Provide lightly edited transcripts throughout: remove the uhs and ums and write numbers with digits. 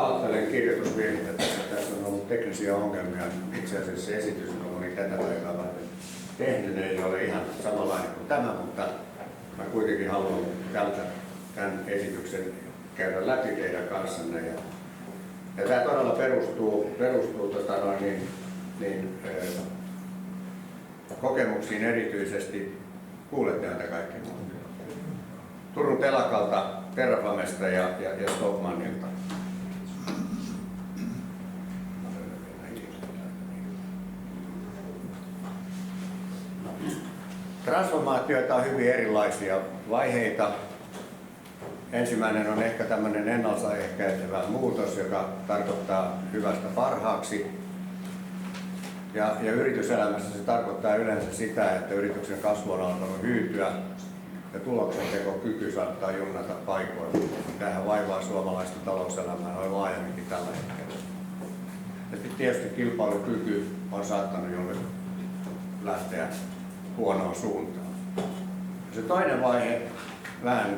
Pahoittelen kirjoitusvirhettä. Tässä on ollut teknisiä ongelmia. Itse asiassa esitys, kun olin tätä päivää varten tehnyt, ei ole ihan samanlainen kuin tämä, mutta mä kuitenkin haluan tämän esityksen käydä läpi teidän kanssanne. Ja tämä todella perustuu kokemuksiin erityisesti. Kuulette näitä kaikki. Turun telakalta, Terrafamesta ja Stockmannilta. Transformaatioita on hyvin erilaisia vaiheita. Ensimmäinen on ehkä tämmöinen ennaltaehkäisevä muutos, joka tarkoittaa hyvästä parhaaksi. Ja yrityselämässä se tarkoittaa yleensä sitä, että yrityksen kasvu on alkanut hyytyä ja tuloksentekokyky saattaa junnata paikoille. Tähän vaivaa suomalaista talouselämää noin laajemminkin tällä hetkellä. Ja sitten tietysti kilpailukyky on saattanut jo lähteä huonoon suuntaan. Se toinen vaihe, vähän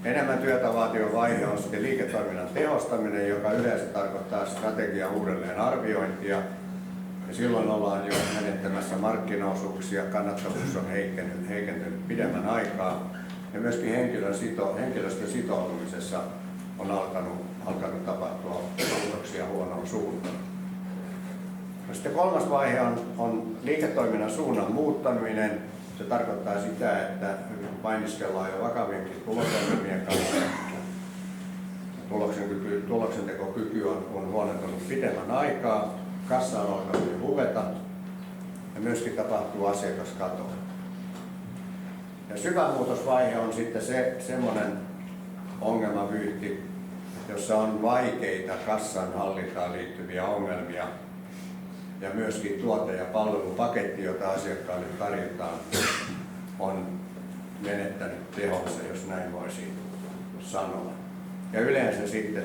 enemmän työtä vaativa vaihe, on sitten liiketoiminnan tehostaminen, joka yleensä tarkoittaa strategian uudelleen arviointia. Ja silloin ollaan jo menettämässä markkinaosuuksia, kannattavuus on heikentynyt pidemmän aikaa ja myöskin henkilöstön sitoutumisessa on alkanut tapahtua muutoksia huonoon suuntaan. Sitten kolmas vaihe on liiketoiminnan suunnan muuttaminen. Se tarkoittaa sitä, että painiskellaan jo vakavienkin tulosongelmien kanssa. Tuloksentekokyky on huonontunut pidemmän aikaa. Kassa on alkanut huveta ja myöskin tapahtuu asiakaskatoa. Ja syvä muutosvaihe on sitten semmoinen ongelmavyyhti, jossa on vaikeita kassan hallintaan liittyviä ongelmia ja myöskin tuote- ja palvelupaketti, jota asiakkaille tarjotaan, on menettänyt tehonsa, jos näin voisi sanoa. Ja yleensä sitten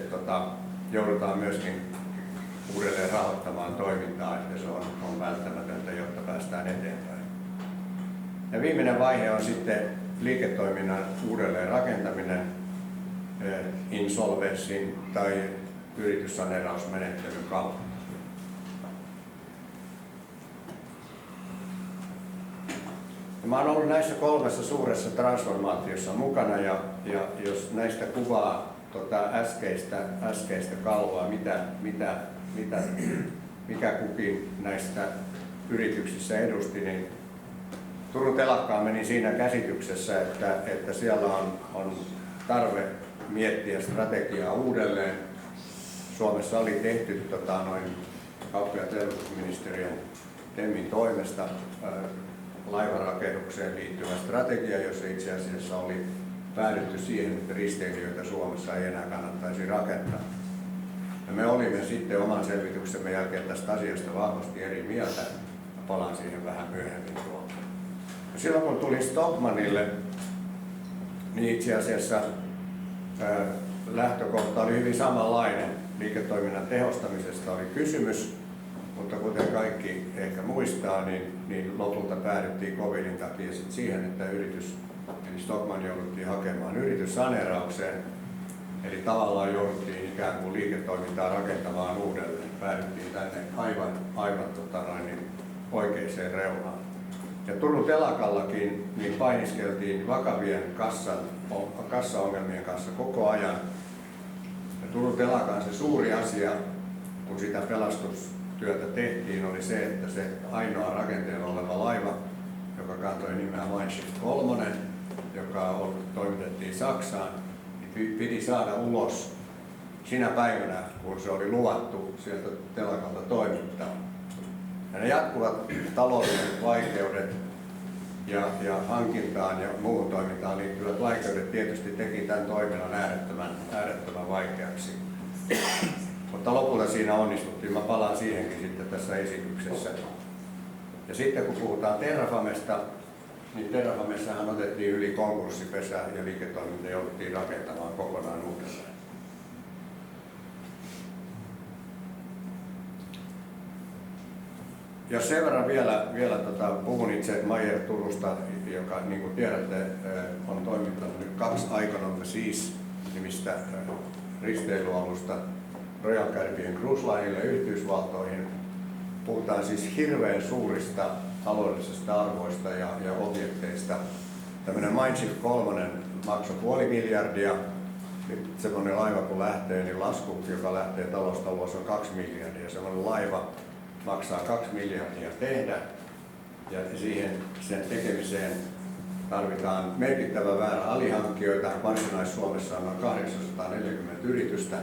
joudutaan myöskin uudelleen rahoittamaan toimintaa, että se on välttämätöntä, jotta päästään eteenpäin. Ja viimeinen vaihe on sitten liiketoiminnan uudelleen rakentaminen insolvenssin tai yrityssaneerausmenettelyn kautta. Mä oon ollut näissä kolmessa suuressa transformaatiossa mukana ja jos näistä kuvaa äskeistä kalvoa, mikä kukin näistä yrityksissä edusti, niin Turun telakkaan meni siinä käsityksessä, että siellä on tarve miettiä strategiaa uudelleen. Suomessa oli tehty kauppa- ja teollisuusministeriön TEMin toimesta laivarakennukseen liittyvä strategia, jossa itse asiassa oli päädytty siihen, että risteilijöitä Suomessa ei enää kannattaisi rakentaa. Ja me olimme sitten oman selvityksemme jälkeen tästä asiasta vahvasti eri mieltä. Palaan siihen vähän myöhemmin tuolta. Silloin kun tulin Stockmannille, niin itse asiassa lähtökohta oli hyvin samanlainen. Liiketoiminnan tehostamisesta oli kysymys, mutta kuten kaikki ehkä muistaa, niin lopulta päädyttiin covidin takia siihen, että eli Stockmann jouduttiin hakemaan yrityssaneeraukseen. Eli tavallaan jouduttiin ikään kuin liiketoimintaa rakentamaan uudelleen. Päädyttiin tänne aivan oikeaan reunaan. Ja Turun telakallakin niin painiskeltiin vakavien kassaongelmien kanssa koko ajan. Ja Turun telakan se suuri asia, kun sitä pelastustyötä tehtiin, oli se, että se ainoa rakenteella oleva laiva, joka kantoi nimeä Mein Schiff 3, joka toimitettiin Saksaan, niin piti saada ulos sinä päivänä, kun se oli luvattu sieltä telakalta toimittaa. Ja ne jatkuvat taloudelliset vaikeudet ja hankintaan ja muuhun toimintaan liittyvät vaikeudet tietysti teki tämän toiminnan äärettömän vaikeaksi. Mutta lopulta siinä onnistuttiin. Mä palaan siihenkin sitten tässä esityksessä. Ja sitten kun puhutaan Terrafamesta, niin Terrafamessahan otettiin yli konkurssipesä ja liiketoiminta jouduttiin rakentamaan kokonaan uudelleen. Jos sen verran vielä puhun itse Meyer Turusta, joka niin kuin tiedätte on toimittanut nyt 2 Icon of the Seas -nimistä risteilyalusta Royal Caribbean Cruise Linelle Yhdysvaltoihin. Puhutaan siis hirveän suurista taloudellisista arvoista ja objekteista. Tämmöinen Mein Schiff 3 maksoi $500 miljardia. Nyt semmoinen laiva kun lähtee, niin lasku, joka lähtee talosta ulos, on $2 miljardia. Semmoinen laiva maksaa $2 miljardia tehdä. Ja siihen sen tekemiseen tarvitaan merkittävä määrä alihankkijoita. Varsinais-Suomessa on noin 840 yritystä,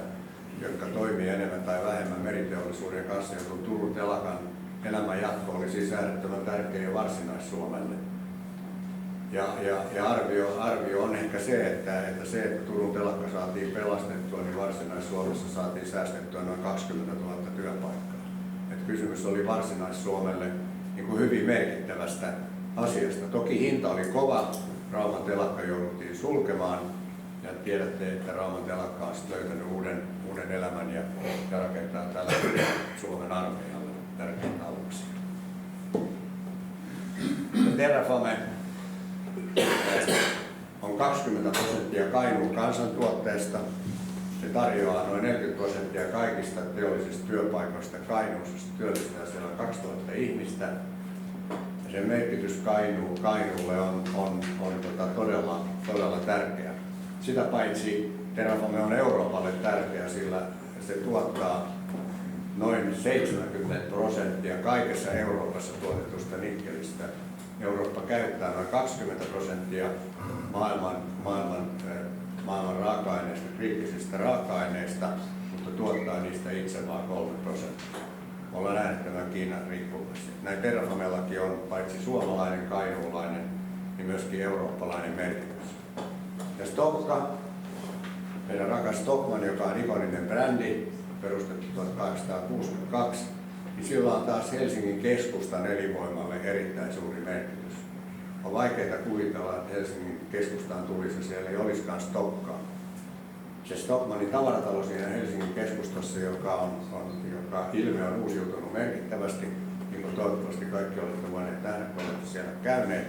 jotka toimii enemmän tai vähemmän meriteollisuuden kanssa. Ja kun Turun telakan elämän jatko oli siis äärettömän tärkeä Varsinais-Suomelle. Ja arvio on ehkä se, että Turun telakka saatiin pelastettua, niin Varsinais-Suomessa saatiin säästettyä noin 20 000 työpaikkaa. Et kysymys oli Varsinais-Suomelle niin kuin hyvin merkittävästä asiasta. Toki hinta oli kova, Rauman telakka jouduttiin sulkemaan ja tiedätte, että Rauman telakka on löytänyt uuden elämän ja rakentaa täällä Suomen armeijalle tärkeitä aluksia. Terrafame on 20% Kainuun kansantuotteesta. Se tarjoaa noin 40% kaikista teollisista työpaikoista Kainuussa. Se työllistää siellä 2000 ihmistä. Ja sen merkitys Kainuulle on todella tärkeä. Sitä paitsi Terrafame on Euroopalle tärkeä, sillä se tuottaa noin 70% kaikessa Euroopassa tuotetusta nikkelistä. Eurooppa käyttää noin 20% maailman raaka-aineista, kriittisistä raaka-aineista, mutta tuottaa niistä itse vain 3%. Ollaan äärettömän Kiinan riippuvaisia. Näin Terrafamellakin on paitsi suomalainen, kainuulainen, niin myöskin eurooppalainen merkitys. Ja Stokka, meidän rakas Stockmann, joka on ikoninen brändi, perustettu 1862, niin sillä on taas Helsingin keskustan elinvoimalle erittäin suuri merkitys. On vaikeaa kuvitella, että Helsingin keskustaan tulisi ja siellä ei olisikaan Stokkaa. Se Stockmannin tavaratalo siinä Helsingin keskustassa, joka ilme on uusiutunut merkittävästi, niin kuin toivottavasti kaikki olette voineet nähdä, kun olette siellä käyneet,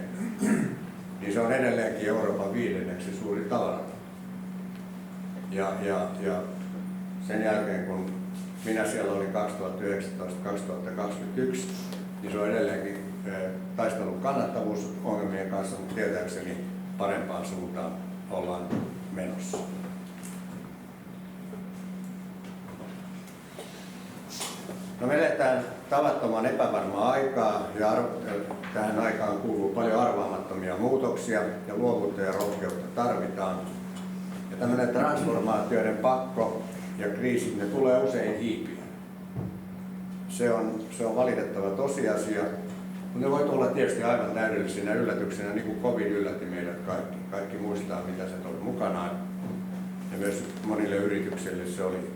niin se on edelleenkin Euroopan 5. suuri tavaratalo. Ja sen jälkeen, kun minä siellä olin 2019-2021, niin se on edelleenkin taistellut kannattavuusongelmien kanssa, mutta tietääkseni parempaan suuntaan ollaan menossa. No, me eletään tavattoman epävarmaa aikaa ja tähän aikaan kuuluu paljon arvaamattomia muutoksia ja luovuutta ja rohkeutta tarvitaan. Ja tämmöinen transformaatioiden pakko ja kriisit, ne tulee usein hiipiä. Se on valitettava tosiasia, mutta ne voi tulla tietysti aivan täydellisinä yllätyksinä, niin kuin COVID yllätti meidät kaikki. Kaikki muistaa, mitä se toi mukanaan. Ja myös monille yrityksille se oli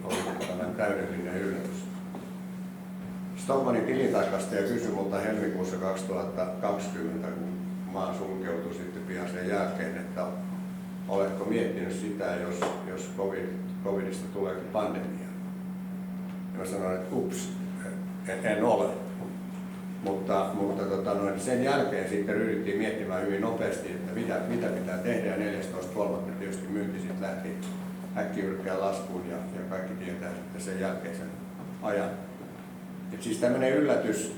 täydellinen yllätys. Stockmannin tilintarkastaja kysyi multa helmikuussa 2020, kun maa sulkeutui sitten pian sen jälkeen, että oletko miettinyt sitä, jos COVIDista tuleekin pandemia? Ja mä sanoin, että ups, en ole. Mutta sen jälkeen sitten ryhdyttiin miettimään hyvin nopeasti, että mitä pitää tehdä, ja 14.3. tietysti myynti sitten lähti äkkijyrkkään laskuun ja kaikki tietää sitten sen jälkeisen ajan. Et siis tämmöinen yllätys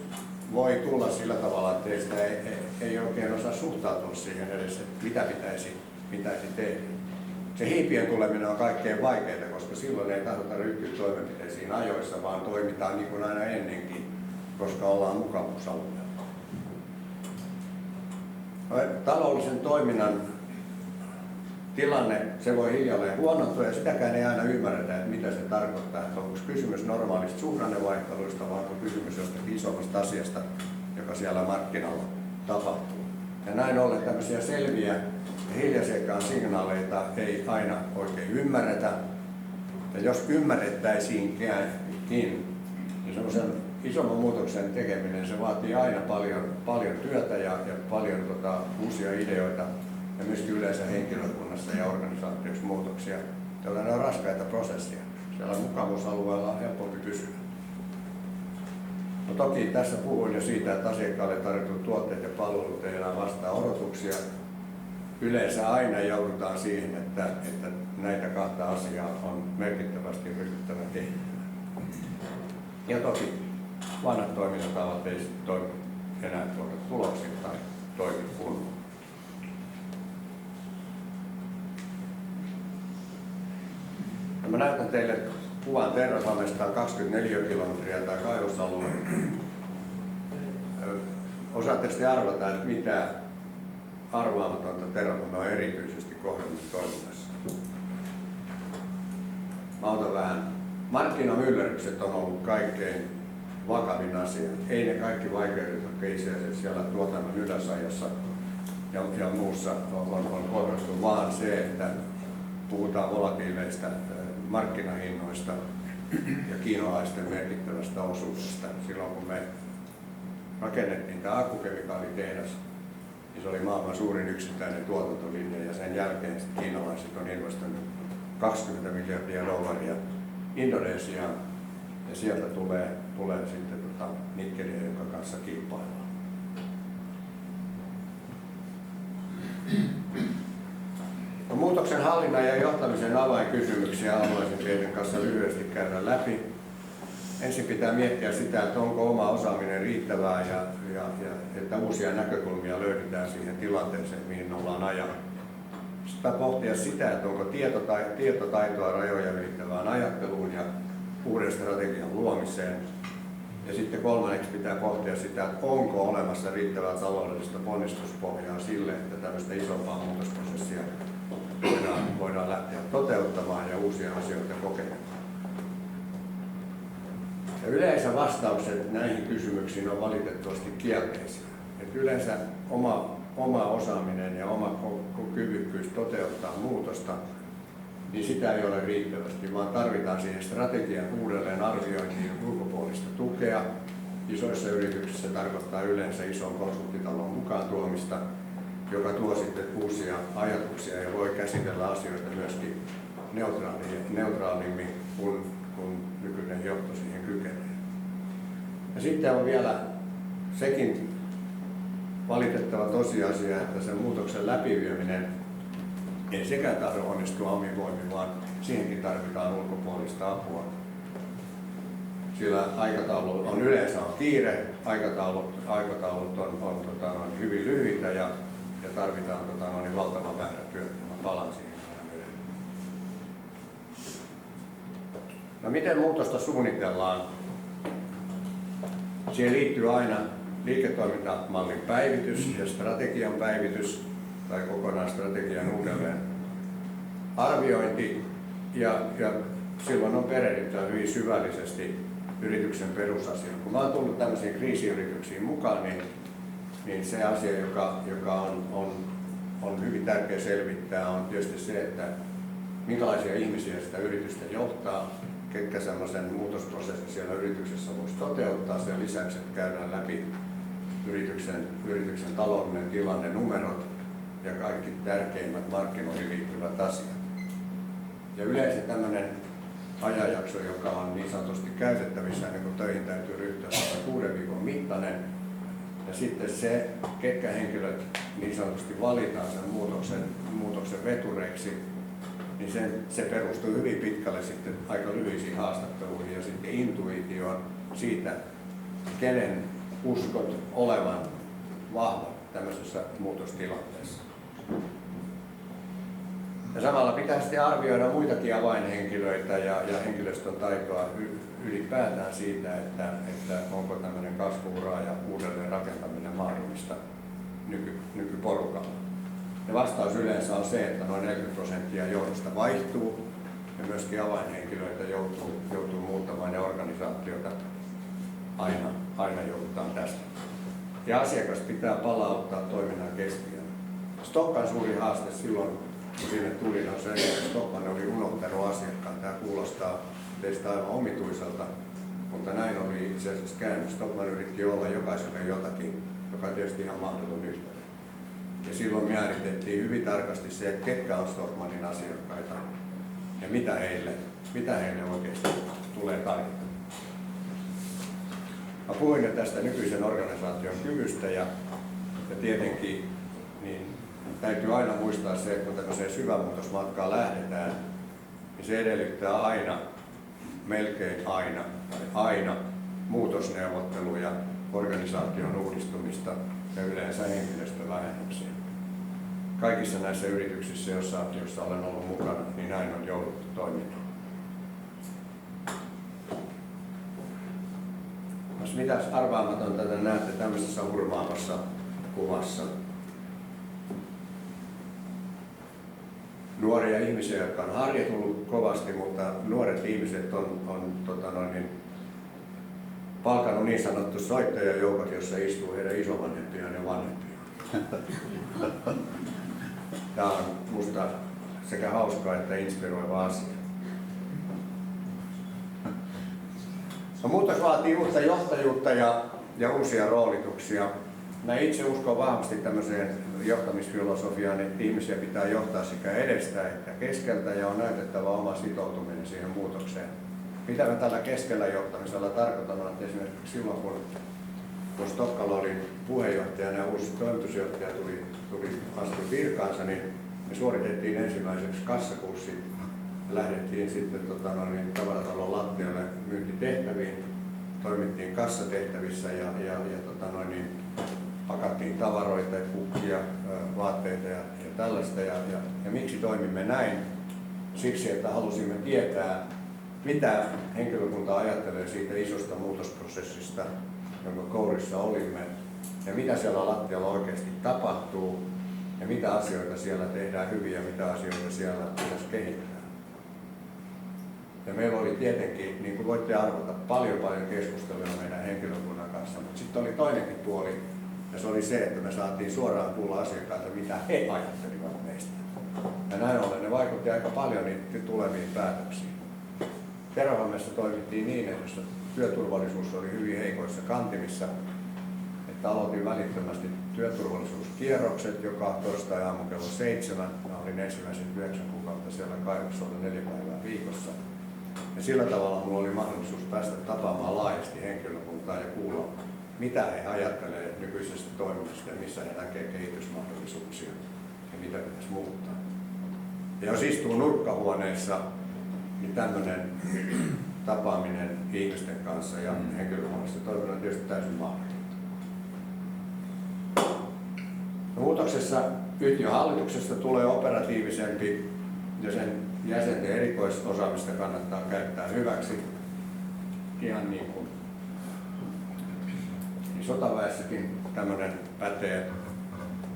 voi tulla sillä tavalla, että sitä ei oikein osaa suhtautua siihen edes, että mitä pitäisi tehdä. Se hiipien tuleminen on kaikkein vaikeinta, koska silloin ei tahdota ryhtyä toimenpiteisiin ajoissa, vaan toimitaan niin kuin aina ennenkin, koska ollaan mukavuusalueella. Taloudellisen toiminnan tilanne, se voi hiljalleen huonontua ja sitäkään ei aina ymmärretä, että mitä se tarkoittaa. Että onko kysymys normaalista suhdannevaihteluista vai onko kysymys jostakin isommasta asiasta, joka siellä markkinalla tapahtuu. Ja näin ollen tämmöisiä selviä ja hiljaisiakaan signaaleita ei aina oikein ymmärretä. Ja jos ymmärrettäisiinkin, niin semmoisen isomman muutoksen tekeminen, se vaatii aina paljon työtä ja paljon uusia ideoita ja myöskin yleensä henkilökunnassa ja organisaatioissa muutoksia. Tällainen on raskaita prosessia. Siellä mukavuusalueella on helpompi pysyä. No toki tässä puhuin jo siitä, että asiakkaalle tarjotut tuotteet ja palvelut ei enää vastaa odotuksia. Yleensä aina joudutaan siihen, että näitä kahta asiaa on merkittävästi ryhdyttävä kehittämään. Ja toki vanhat toimintatavat ei toimi enää tuota tuloksia tai toimi kunnolla. Mä näytän teille kuvan Terrafamesta 24 kilometriä tai kaivosalue. Osaatteko te arvata, että mitä arvaamatonta Terrafame on erityisesti kohdennustoiminnassa? Mä otan vähän. Markkinamyllerrykset on ollut kaikkein vakavin asia. Ei ne kaikki vaikeudet, jotka itse asiassa siellä tuotannon ylösajassa ja muussa on kohdattu, vaan se, että puhutaan volatiileista markkinahinnoista ja kiinalaisten merkittävästä osuudesta. Silloin kun me rakennettiin tämä akkukemikaalitehdas, niin se oli maailman suurin yksittäinen tuotantolinja ja sen jälkeen kiinalaiset on investoinut $20 miljardia Indonesiaan ja sieltä tulee sitten nikkeliä, jonka kanssa kilpaillaan. No, muutoksen hallinnan ja johtamisen avainkysymyksiä haluaisin teidän kanssa lyhyesti käydä läpi. Ensin pitää miettiä sitä, että onko oma osaaminen riittävää ja että uusia näkökulmia löydetään siihen tilanteeseen, mihin ollaan ajalla. Sitten pohtia sitä, että onko tietotaitoa rajoja ylittävään ajatteluun ja uuden strategian luomiseen. Ja sitten kolmanneksi pitää pohtia sitä, että onko olemassa riittävää taloudellista ponnistuspohjaa sille, että tämmöistä isompaa muutosprosessia voidaan lähteä toteuttamaan ja uusia asioita kokeilemaan. Ja yleensä vastaukset näihin kysymyksiin on valitettavasti kielteisiä. Et yleensä oma osaaminen ja oma kyvykkyys toteuttaa muutosta, niin sitä ei ole riittävästi, vaan tarvitaan siihen strategian uudelleen arviointiin ulkopuolista tukea. Isoissa yrityksissä tarkoittaa yleensä ison konsulttitalon mukaan tuomista, joka tuo sitten uusia ajatuksia ja voi käsitellä asioita myöskin neutraalimmin kun nykyinen johto siihen kykenee. Ja sitten on vielä sekin valitettava tosiasia, että sen muutoksen läpivieminen ei sekään tahdo onnistua omin voimin, vaan siihenkin tarvitaan ulkopuolista apua. Sillä aikataulu on yleensä kiire, aikataulut on hyvin lyhyitä ja tarvitaan valtava määrä työtä. Mä palaan siihen myöhemmin. No, miten muutosta suunnitellaan? Siihen liittyy aina liiketoimintamallin päivitys ja strategian päivitys tai kokonaan strategian uudelleen arviointi ja silloin on perehdyttävä hyvin syvällisesti yrityksen perusasioihin. Kun mä oon tullut tämmöisiin kriisiyrityksiin mukaan, niin se asia, joka on hyvin tärkeä selvittää, on tietysti se, että minkälaisia ihmisiä sitä yritystä johtaa, ketkä semmoisen muutosprosessin siellä yrityksessä voisi toteuttaa. Sen lisäksi käydään läpi yrityksen taloudellinen tilanne, numerot ja kaikki tärkeimmät markkinoihin liittyvät asiat. Ja yleensä tämmöinen ajanjakso, joka on niin sanotusti käytettävissä, niin kun töihin täytyy ryhtyä 6 viikon mittainen. Ja sitten se, ketkä henkilöt niin sanotusti valitaan sen muutoksen vetureiksi, niin se perustuu hyvin pitkälle sitten aika lyhyisiin haastatteluihin ja sitten intuitioon siitä, kenen uskot olevan vahva tämmöisessä muutostilanteessa. Ja samalla pitää sitten arvioida muitakin avainhenkilöitä ja henkilöstön taitoa ylipäätään siitä, että onko tämmöinen kasvu-ura ja uudelleen rakentaminen mahdollista nykyporukalla. Ja vastaus yleensä on se, että noin 40% johdosta vaihtuu ja myöskin avainhenkilöitä joutuu muuttamaan ja organisaatiota aina joudutaan tästä. Ja asiakas pitää palauttaa toiminnan keskiöön. Stokkan suuri haaste silloin, kun sinne tuli, on se, että Stockman oli unohtanut asiakkaan. Tämä kuulostaa teistä aivan omituiselta, mutta näin oli itse asiassa käynyt. Stockman yritti olla jokaiselle jotakin, joka on tietysti ihan mahdoton yhtälö. Ja silloin määritettiin hyvin tarkasti se, että ketkä on Stockmanin asiakkaita ja mitä heille oikeasti tulee tarjota. Mä puhuin jo tästä nykyisen organisaation kyvystä ja tietenkin niin täytyy aina muistaa se, että kun tämmöiseen syvämuutosmatkaan lähdetään, niin se edellyttää aina melkein aina muutosneuvotteluja, organisaation uudistumista ja yleensä henkilöstövähennyksiä. Kaikissa näissä yrityksissä, joissa olen ollut mukana, niin näin on jouduttu toimimaan. Mitäs arvaamatonta te näette tämmöisessä hurmaavassa kuvassa? Nuoria ihmisiä, jotka on harjoitellut kovasti, mutta nuoret ihmiset on palkannut niin sanottu soittajajoukot, jossa istuu heidän isovanhempiaan ja vanhempiaan. Tämä on musta sekä hauskaa että inspiroiva asia. No, muutos vaatii uutta johtajuutta ja uusia roolituksia. Mä itse uskon vahvasti tämmöiseen johtamisfilosofiaan, että ihmisiä pitää johtaa sekä edestä että keskeltä ja on näytettävä oma sitoutuminen siihen muutokseen. Mitä mä tällä keskellä johtamisella tarkoitan, että esimerkiksi silloin kun Stokkalo oli puheenjohtajana ja uusi toimitusjohtaja astui virkaansa, niin me suoritettiin ensimmäiseksi kassakurssi ja lähdettiin sitten tavaratalon lattialle myyntitehtäviin, toimittiin kassatehtävissä ja pakattiin tavaroita, kukkia, vaatteita ja tällaista. Ja miksi toimimme näin? Siksi, että halusimme tietää, mitä henkilökunta ajattelee siitä isosta muutosprosessista, jonka kourissa olimme, ja mitä siellä lattialla oikeasti tapahtuu, ja mitä asioita siellä tehdään hyvin ja mitä asioita siellä pitäisi kehittää. Ja meillä oli tietenkin, niin kuin voitte arvata, paljon keskustelua meidän henkilökunnan kanssa, mutta sitten oli toinenkin puoli, ja se oli se, että me saatiin suoraan kuulla asiakkailta, mitä he ajattelivat meistä. Ja näin ollen ne vaikutti aika paljon niitä tuleviin päätöksiin. Terrafamessa toimittiin niin, että työturvallisuus oli hyvin heikoissa kantimissa, että aloitin välittömästi työturvallisuuskierrokset joka torstai-aamu kello 7. Mä olin ensimmäiset 9 kuukautta siellä kaivossa, 4 päivää viikossa. Ja sillä tavalla minulla oli mahdollisuus päästä tapaamaan laajasti henkilökuntaa ja kuulla, mitä he ajattelevat nykyisestä toiminnasta ja missä he näkevät kehitysmahdollisuuksia ja mitä pitäisi muuttaa. Ja jos istuu nurkkahuoneessa, niin tämmöinen tapaaminen ihmisten kanssa ja henkilökunnassa toiminnan on tietysti täysin mahdollista. Muutoksessa yhtiön hallituksesta tulee operatiivisempi ja sen jäsenten erikoisosaamista kannattaa käyttää hyväksi. Ihan niin kuin sotaväessäkin tämmöinen pätee.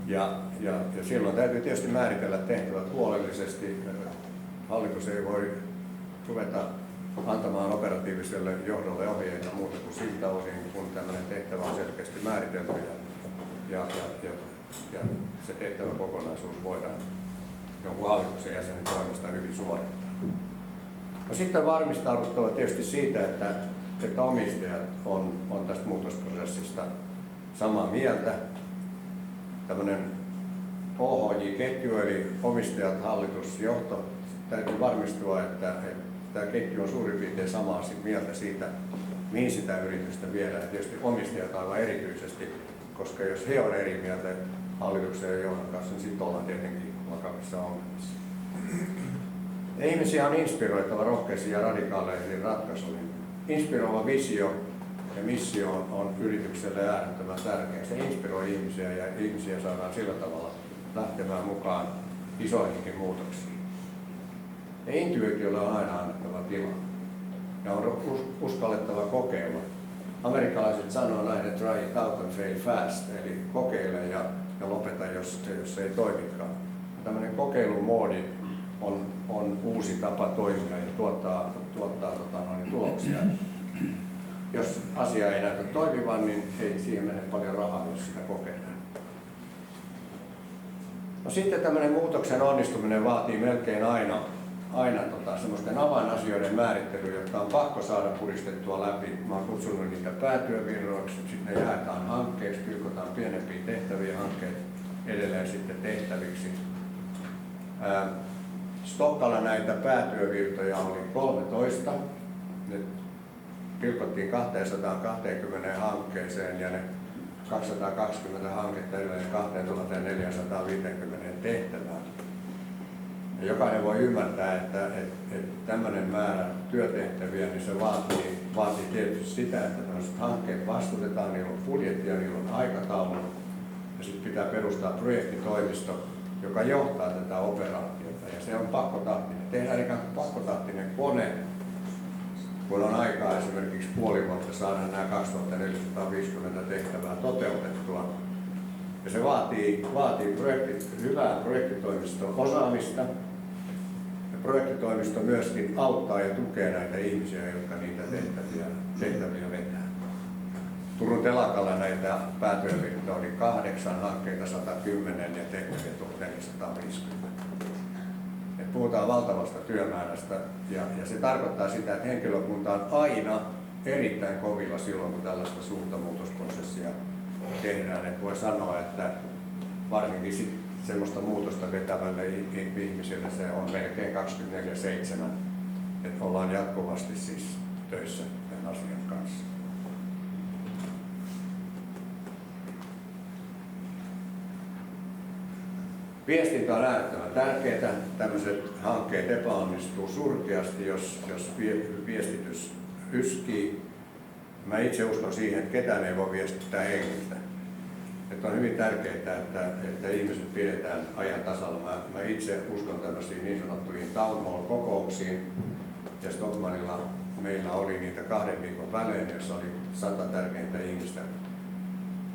Ja silloin täytyy tietysti määritellä tehtävät huolellisesti. Hallitus ei voi ruveta antamaan operatiiviselle johdolle ohjeita muuta kuin siltä osin, kun tämmöinen tehtävä on selkeästi määritelty ja se tehtäväkokonaisuus voidaan jonkun hallituksen jäsenen toimesta hyvin suorittaa. No, sitten varmistauduttava tietysti siitä, että omistajat on tästä muutosprosessista samaa mieltä. Tämmöinen OHJ-ketju eli omistajat, hallitus, johto, täytyy varmistua, että tämä ketju on suurin piirtein samaa mieltä siitä, mihin sitä yritystä viedään. Ja tietysti omistajat aivan erityisesti, koska jos he on eri mieltä hallituksen ja johdon kanssa, niin sitten ollaan tietenkin vakavissa ongelmissa. Ja ihmisiä on inspiroitava rohkeisiin ja radikaaleisiin ratkaisuihin. Inspiroiva visio ja missio on yritykselle äärettömän tärkeä. Se inspiroi ihmisiä ja ihmisiä saadaan sillä tavalla lähtemään mukaan isoihinkin muutoksiin. Ja intuitiolle on aina annettava tila ja on uskallettava kokeilla. Amerikkalaiset sanoo näin, että try it out and fail fast, eli kokeile ja lopeta, jos ei toimikaan. Tällainen kokeilumoodi on uusi tapa toimia ja tuottaa tuloksia. Jos asia ei näytä toimivan, niin ei siihen mene paljon rahaa, jos sitä kokeillaan. No, sitten tämmöinen muutoksen onnistuminen vaatii melkein aina semmoisten avainasioiden määrittelyä, jotka on pakko saada puristettua läpi. Mä oon kutsunut niitä päätyövirroiksi, sitten ne jaetaan hankkeiksi, pilkotaan pienempiä tehtäviä hankkeet edelleen sitten tehtäviksi. Stokkalla näitä päätyövirtoja oli 13. Ne pilkottiin 220 hankkeeseen ja ne 220 hanketta edelleen 2450 tehtävään. Ja jokainen voi ymmärtää, että tämmöinen määrä työtehtäviä, niin se vaatii tietysti sitä, että tämmöiset hankkeet vastutetaan, niillä on budjetti ja niillä on aikataulu. Ja sitten pitää perustaa projektitoimisto, joka johtaa tätä operaatiota. Ja se on pakkotahtinen. Tehdään ikään kuin pakkotahtinen kone, kun on aikaa esimerkiksi puoli vuotta saada nämä 2450 tehtävää toteutettua. Ja se vaatii hyvää projektitoimiston osaamista. Ja projektitoimisto myöskin auttaa ja tukee näitä ihmisiä, jotka niitä tehtäviä vetää. Turun telakalla näitä päätyövirtoja oli 8, hankkeita 110 ja tehtäviä 1450. Et puhutaan valtavasta työmäärästä ja se tarkoittaa sitä, että henkilökunta on aina erittäin kovilla silloin, kun tällaista suurta muutosprosessia tehdään. Et voi sanoa, että varsinkin semmoista muutosta vetävälle ihmiselle se on melkein 24/7, että ollaan jatkuvasti siis töissä tämän asian kanssa. Viestintä on äärettömän tärkeää. Tämmöiset hankkeet epäonnistuu surkeasti, jos viestitys yskii. Mä itse uskon siihen, että ketään ei voi viestittää hengiltä. Että on hyvin tärkeää, että ihmiset pidetään ajan tasalla. Mä itse uskon tämmöisiin niin sanottuihin town hall-kokouksiin. Ja Stockmannilla meillä oli niitä 2 viikon välein, jossa oli 100 tärkeintä ihmistä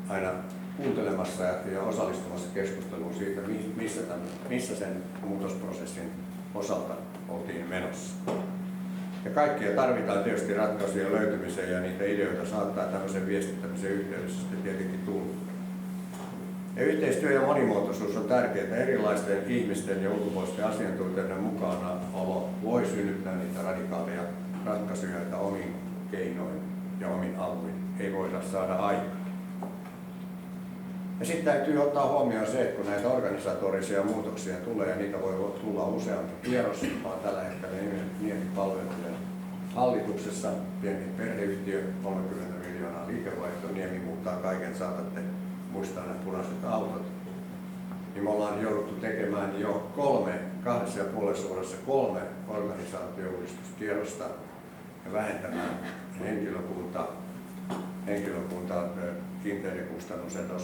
aina kuuntelemassa ja osallistumassa keskusteluun siitä, missä sen muutosprosessin osalta oltiin menossa. Ja kaikkia tarvitaan tietysti ratkaisuja löytymiseen ja niitä ideoita saattaa tämmöisen viestittämisen yhteydessä sitten tietenkin tulla. Ja yhteistyö ja monimuotoisuus on tärkeää. Erilaisten ihmisten ja ulkopuolisten asiantuntijoiden mukana olo voi synnyttää niitä radikaaleja ratkaisuja, joita omin keinoin ja omin aluein ei voida saada aikaan. Ja sitten täytyy ottaa huomioon se, että kun näitä organisatorisia muutoksia tulee, ja niitä voi tulla useampi kierros, vaan tällä hetkellä Niemi-palvelujen hallituksessa, pieni perheyhtiö, 30 miljoonaa liikevaihtoa, Niemi muuttaa kaiken, saatatte muistaa nämä punaiset autot. Niin me ollaan jouduttu tekemään jo 2,5 vuodessa 3 organisaatio-uudistuskierrosta ja vähentämään henkilökuntaa kiinteiden kustannusten osalta